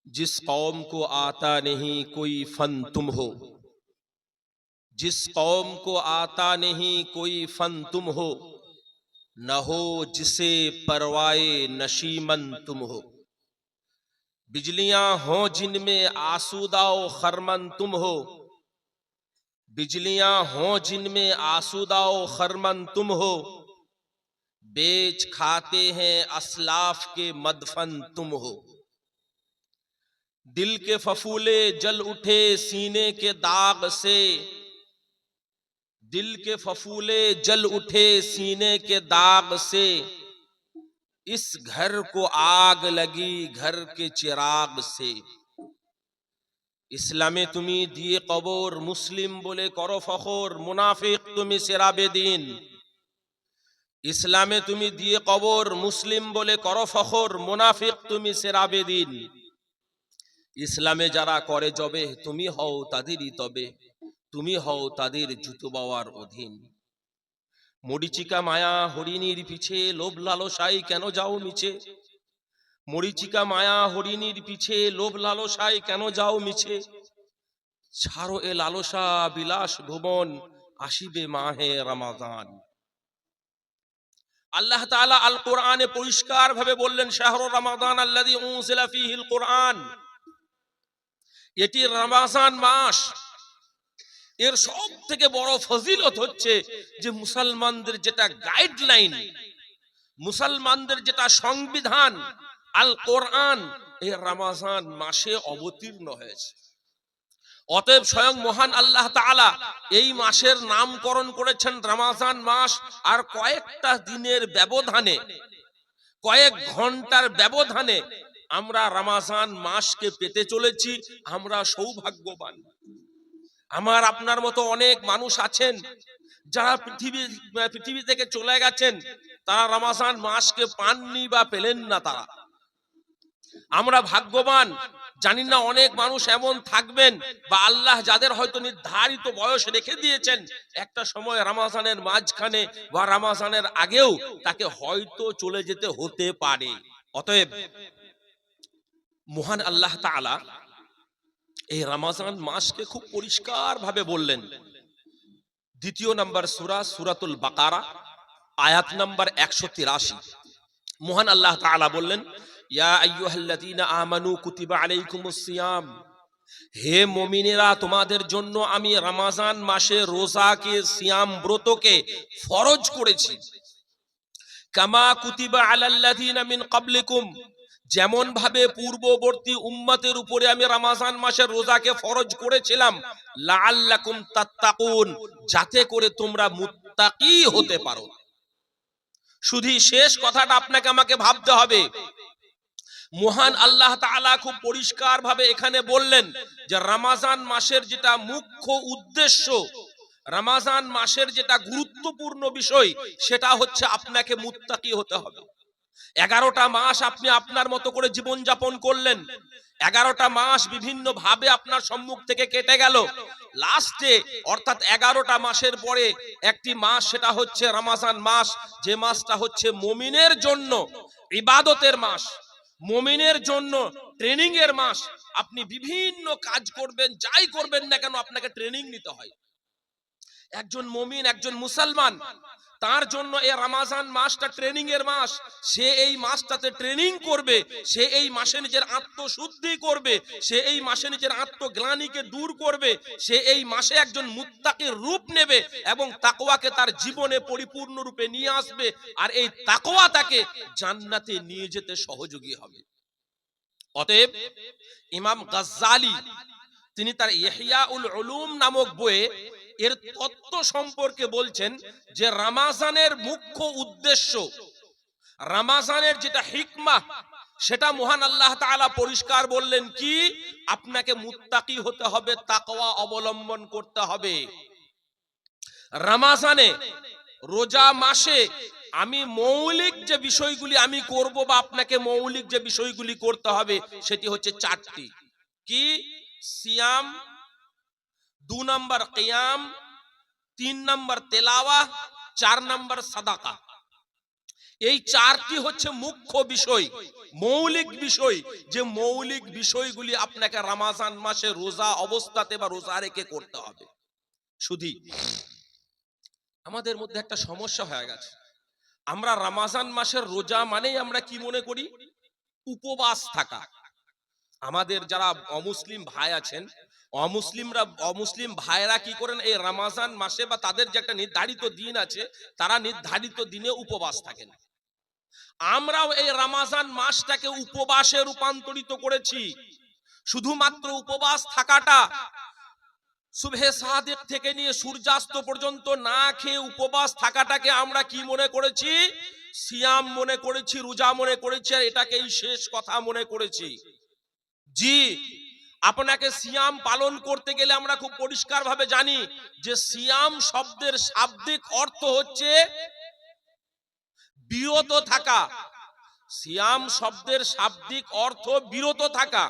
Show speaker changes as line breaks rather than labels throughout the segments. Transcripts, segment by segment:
जिस कौम को आता नहीं कोई फन तुम हो, जिस कौम को आता नहीं कोई फन तुम हो, न हो जिसे परवाए नशीमन तुम हो। बिजलियां हों जिनमें आसूदा व खरमन तुम हो, बिजलियां हों जिनमें आसूदा व खरमन तुम हो, बेच खाते हैं असलाफ के मदफन तुम हो। दिल के फफूले जल उठे सीने के दाग से, दिल के फफूले जल उठे सीने के दाग से, इस घर को आग लगी घर के चिराग से। ইসলামে তুমি দিয়ে কবর, মুসলিম বলে করো ফখর, মুনাফিক তুমি সেরাবে দিন। ইসলামে তুমি দিয়ে কবর, মুসলিম বলে করো ফখর, মুনাফিক তুমি সেরাবে দিন। ইসলামে যারা করে জবে তুমি হও তাদেরই তবে, তুমি হও তাদের জুতো বাওয়ার অধীন। মরিচিকা মায়া হরিণীর পিছে লোভ লালসায় কেন যাও মিছে, মরিচিকা মায়া হরিণীর পিছে লোভ লালসায় কেন যাও মিছে। ছাড়ো এ লালসা বিলাস ভুবন, আসিবে মাহে রমাদান। আল্লাহ তাআলা আল কোরআনে পরিষ্কার ভাবে বললেন, শাহরু রমাদান আল্লাযী উনজিলা ফীহিল কোরআন, এটি রমজান মাস। এর সব থেকে বড় ফজিলত হচ্ছে যে মুসলমানদের যেটা গাইডলাইন, মুসলমানদের যেটা সংবিধান আল কোরআন, এই রমজান মাসে অবতীর্ণ হয়েছে। অতএব স্বয়ং মহান আল্লাহ তাআলা এই মাসের নামকরণ করেছেন রমজান মাস। আর কয়েকটা দিনের ব্যবধানে, কয়েক ঘন্টার ব্যবধানে আমরা রমজান মাসকে পেতে চলেছি। আমরা সৌভাগ্যবান। আমার আপনার মতো অনেক মানুষ আছেন যারা পৃথিবী থেকে চলে গেছেন, তারা রমজান মাসকে পাননি বা পেলেন না। তারা, আমরা ভাগ্যবান। জানি না অনেক মানুষ এমন থাকবেন বা আল্লাহ যাদের হয়তো নির্ধারিত বয়স রেখে দিয়েছেন, একটা সময় রমজানের মাঝখানে বা রমজানের আগেও তাকে হয়তো চলে যেতে হতে পারে। অতএব মহান আল্লাহ তাআলা এই রমজান মাসকে খুব পরিষ্কার ভাবে বললেন। দ্বিতীয় নম্বর সূরা সূরাতুল বাকারা আয়াত নম্বর 183, মহান আল্লাহ তাআলা বললেন, ইয়া আইয়ুহাল্লাযীনা আমানু কুতিবা আলাইকুমুস সিয়াম, হে মুমিনেরা তোমাদের জন্য আমি রমজান মাসে রোজাকে, সিয়াম ব্রতকে ফরজ করেছি। কামা কুতিবা আলাল্লাযীনা মিন ক্বাবলিকুম, যেমন ভাবে পূর্ববর্তী উম্মতের উপরে আমি রমজান মাসের রোজাকে ফরজ করেছিলাম, লাআল্লাকুম তাত্তাকুন, যাতে করে তোমরা মুত্তাকি হতে পারো। শুধু শেষ কথাটা আপনাকে আমাকে ভাবতে হবে। মহান আল্লাহ তাআলা খুব পরিষ্কার ভাবে এখানে বললেন যে রমজান মাসের যেটা মুখ্য উদ্দেশ্য, রমজান মাসের যেটা গুরুত্বপূর্ণ বিষয়, সেটা হচ্ছে আপনাকে মুত্তাকি হতে হবে। 11টা মাস আপনি আপনার মতো করে জীবন যাপন করলেন, 11টা মাস বিভিন্ন ভাবে আপনার সম্মুখ থেকে কেটে গেল। লাস্টে অর্থাৎ 11টা মাসের পরে একটি মাস, সেটা হচ্ছে রমজান মাস, যে মাসটা হচ্ছে মুমিনের জন্য ইবাদতের মাস, মুমিনের জন্য ট্রেনিং এর মাস। আপনি বিভিন্ন কাজ করবেন, যাই করবেন না কেন আপনাকে ট্রেনিং নিতে হয়। একজন মুমিন, একজন মুসলমান, তার জন্য এই রমজান মাসটা ট্রেনিং এর মাস। সে এই মাসটাতে ট্রেনিং করবে, সে এই মাসে নিজের আত্মশুদ্ধি করবে, সে এই মাসে নিজের আত্মগ্লানিকে দূর করবে, সে এই মাসে একজন মুত্তাকির রূপ নেবে এবং তাকওয়াকে তার জীবনে পরিপূর্ণ রূপে নিয়ে আসবে। আর এই তাকওয়া তাকে জান্নাতে নিয়ে যেতে সহযোগী হবে। অতএব ইমাম গাজ্জালি তিনি তার ইহইয়াউল উলুম নামক বইয়ে এর তত্ত্ব সম্পর্কে বলছেন যে রমজানের মুখ্য উদ্দেশ্য, রমজানের যেটা হিকমা, সেটা মহান আল্লাহ তাআলা পরিষ্কার বললেন কি, আপনাকে মুত্তাকি হতে হবে, তাকওয়া অবলম্বন করতে হবে। রমজানে, রোজা মাসে আমি মৌলিক যে বিষয়গুলি আমি করব বা আপনাকে মৌলিক যে বিষয়গুলি করতে হবে, সেটি হচ্ছে 4টি। কি? সিয়াম, 2 নম্বর কিয়াম, 3 নম্বর তেলাওয়া, 4 নম্বর সাদাকা। এই চারটি হচ্ছে মুখ্য বিষয়, মৌলিক বিষয়, যে মৌলিক বিষয়গুলি আপনাকে রমজান মাসে রোজা অবস্থাতে বা রোজা রেখে করতে হবে। শুধু আমাদের মধ্যে একটা সমস্যা হয়ে গেছে, আমরা রমজান মাসের রোজা মানেই আমরা কি মনে করি? উপবাস থাকা। আমাদের যারা অমুসলিম ভাই আছেন, অমুসলিম ভাইরা কি করেন, এই রমজান মাসে বা তাদের যে একটা নির্ধারিত দিন আছে, তারা নির্ধারিত দিনে উপবাস থাকেন। আমরাও এই রমজান মাসটাকে উপবাসে রূপান্তরিত করেছি। শুধুমাত্র উপবাস থাকাটা, সুবহে সাদিক থেকে নিয়ে সূর্যাস্ত পর্যন্ত না খেয়ে উপবাস থাকাটাকে আমরা কি মনে করেছি? সিয়াম মনে করেছি, রোজা মনে করেছি, আর এটাকেই শেষ কথা মনে করেছি। জি, আপনাকে সিয়াম পালন করতে গেলে আমরা খুব পরিষ্কার ভাবে জানি যে সিয়াম শব্দের শাব্দিক অর্থ হচ্ছে বিরত থাকা। সিয়াম শব্দের শাব্দিক অর্থ বিরত থাকা,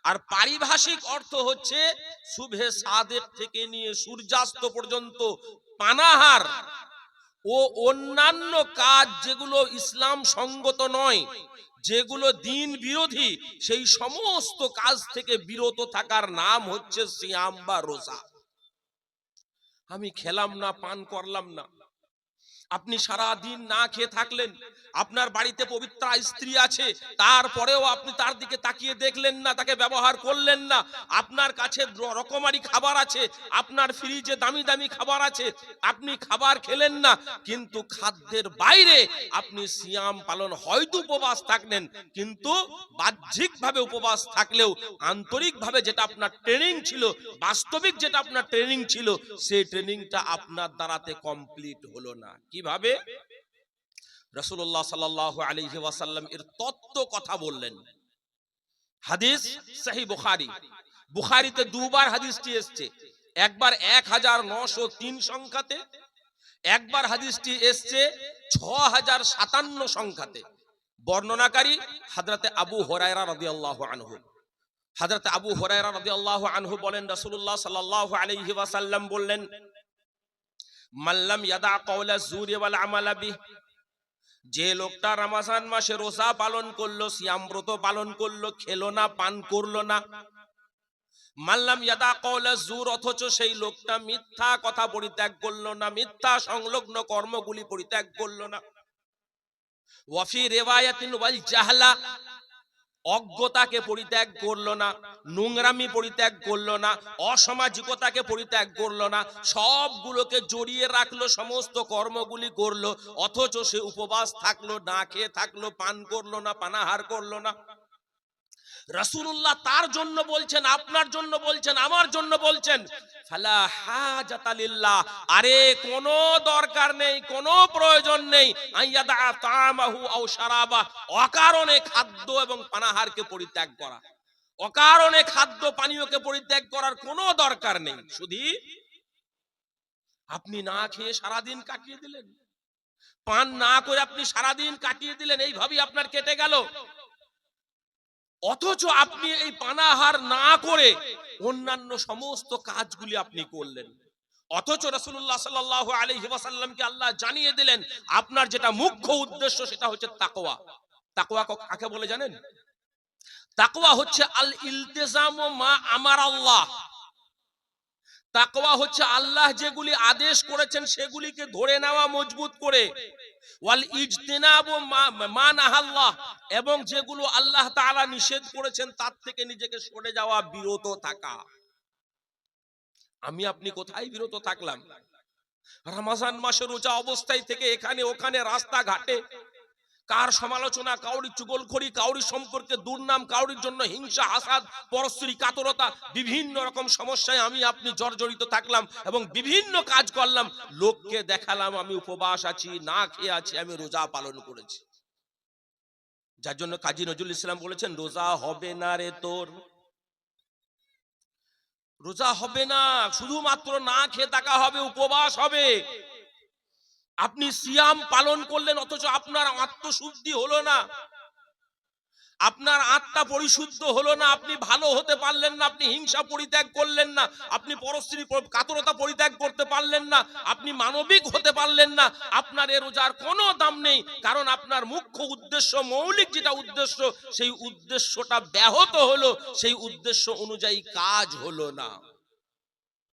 আর পারিভাষিক অর্থ হচ্ছে সুবহে সাদেক থেকে নিয়ে সূর্যাস্ত পর্যন্ত পানাহার ও অন্যান্য কাজ যেগুলো ইসলাম সঙ্গত নয়, যেগুলো দিন বিরোধী, সেই সমস্ত কাজ থেকে বিরত থাকার নাম হচ্ছে সিয়াম বা রোজা। আমি খেলাম না, পান করলাম না, আপনি সারা দিন না খেয়ে থাকলেন, আপনার বাড়িতে পবিত্র স্ত্রী আছে, তারপরেও আপনি তার দিকে তাকিয়ে দেখলেন না, তাকে ব্যবহার করলেন না। আপনার কাছে রকমারি খাবার আছে, আপনার ফ্রিজে দামি দামি খাবার আছে, আপনি খাবার খেলেন না, কিন্তু খাদ্যের বাইরে আপনি সিয়াম পালন, হয়তো উপবাস থাকলেন, কিন্তু বাহ্যিকভাবে উপবাস থাকলেও আন্তরিকভাবে যেটা আপনার ট্রেনিং ছিল, বাস্তবিক যেটা আপনার ট্রেনিং ছিল, সেই ট্রেনিংটা আপনার দ্বারাতে কমপ্লিট হলো না। কিভাবে? রাসূলুল্লাহ সাল্লাল্লাহু আলাইহি ওয়াসাল্লাম এর তত্ত্ব কথা বললেন। হাদিস সহিহ বুখারী, বুখারীতে দুবার হাদিসটি এসেছে, একবার 1903 সংখ্যাতে, একবার হাদিসটি এসেছে 6057 সংখ্যাতে। বর্ণনাকারী হযরতে আবু হুরায়রা রাদিয়াল্লাহু আনহু। হযরতে আবু হুরায়রা রাদিয়াল্লাহু আনহু বলেন, রাসূলুল্লাহ সাল্লাল্লাহু আলাইহি ওয়াসাল্লাম বললেন, মাল্লাম ইয়াদা কাওলা যুরি ওয়াল আমালা বিহি, যে লোকটা রমজান মাসে রোজা পালন করলো, সিয়াম ব্রত পালন করলো, খেলো না, পান করলো না, মাল্লাম ইয়াদা কাওলা যুর, অথচ সেই লোকটা মিথ্যা কথা পরিত্যাগ করলো না, মিথ্যা সংলগ্ন কর্মগুলি পরিত্যাগ করলো না, ওয়া ফি রিওয়ায়াতিন ওয়াল জাহলা, অজ্ঞতাকে পরিত্যাগ করলো না, নোংরামি পরিত্যাগ করলো না, অসামাজিকতাকে পরিত্যাগ করলো না, সবগুলোকে জড়িয়ে রাখলো, সমস্ত কর্মগুলি করলো, অথচ সে উপবাস থাকলো, না খেয়ে থাকলো, পান করলো না, পানাহার করলো না। রাসূলুল্লাহ তার জন্য বলছেন, আপনার জন্য বলছেন, আমার জন্য বলছেন, ফালা হাজাতা লিল্লাহ, আরে কোনো দরকার নেই, কোনো প্রয়োজন নেই, আইয়াদা তামাহু আও শারাবা, অকারণে খাদ্য এবং পানাহারকে পরিত্যাগ করা, অকারণে খাদ্য পানীয়কে পরিত্যাগ করার কোনো দরকার নেই। শুধু আপনি না খেয়ে সারাদিন কাটিয়ে দিলেন, পান না করে আপনি সারাদিন কাটিয়ে দিলেন, এইভাবেই আপনার কেটে গেল, অথচ আপনি এই পানাহার না করে অন্যান্য সমস্ত কাজগুলি আপনি করলেন। অথচ রাসূলুল্লাহ সাল্লাল্লাহু আলাইহি ওয়াসাল্লামকে আল্লাহ জানিয়ে দিলেন, আপনার যেটা মুখ্য উদ্দেশ্য সেটা হচ্ছে তাকওয়া। তাকওয়া কাকে বলে জানেন? তাকওয়া হচ্ছে আল ইলতিজামু মা আমার আল্লাহ। তাকওয়া হচ্ছে আল্লাহ যেগুলি আদেশ করেছেন সেগুলিকে ধরে নেওয়া মজবুত করে, ওয়াল ইজতিনাবু মা নাহাল্লাহ, এবং যেগুলো আল্লাহ তাআলা নিষেধ করেছেন তার থেকে নিজেকে সরে যাওয়া, বিরত থাকা। আমি আপনি কোথায় বিরত থাকলাম? রমজান মাসের রোজা অবস্থায় থেকে এখানে ওখানে রাস্তাঘাটে কার সমালোচনা, কাউরি চুগলখড়ি, কাউরি সম্পর্কে দুর্নাম, কাউরির জন্য হিংসা, হাসাদ, পরস্ত্রী কাতরতা, বিভিন্ন রকম সমস্যায় আমি আপনি জর্জরিত থাকলাম এবং বিভিন্ন কাজ করলাম, লোককে দেখালাম আমি উপবাস আছি, না খেয়ে আছি, আমি রোজা পালন করেছি। যার জন্য কাজী নজরুল ইসলাম বলেছেন, রোজা হবে না রে তোর, রোজা হবে না, শুধুমাত্র না খেয়ে থাকা হবে, উপবাস হবে। আপনি সিয়াম পালন করলেন, অথচ আপনার আত্মশুদ্ধি হলো না, আপনার আত্মা পরিশুদ্ধ হলো না, আপনি ভালো হতে পারলেন না, আপনি হিংসা পরিত্যাগ করলেন না, আপনি পরশ্রী কাতরতা পরিত্যাগ করতে পারলেন না, আপনি মানবিক হতে পারলেন না, আপনার এ রোজার কোনো দাম নেই। কারণ আপনার মুখ্য উদ্দেশ্য, মৌলিক যেটা উদ্দেশ্য, সেই উদ্দেশ্যটা ব্যাহত হলো, সেই উদ্দেশ্য অনুযায়ী কাজ হলো না।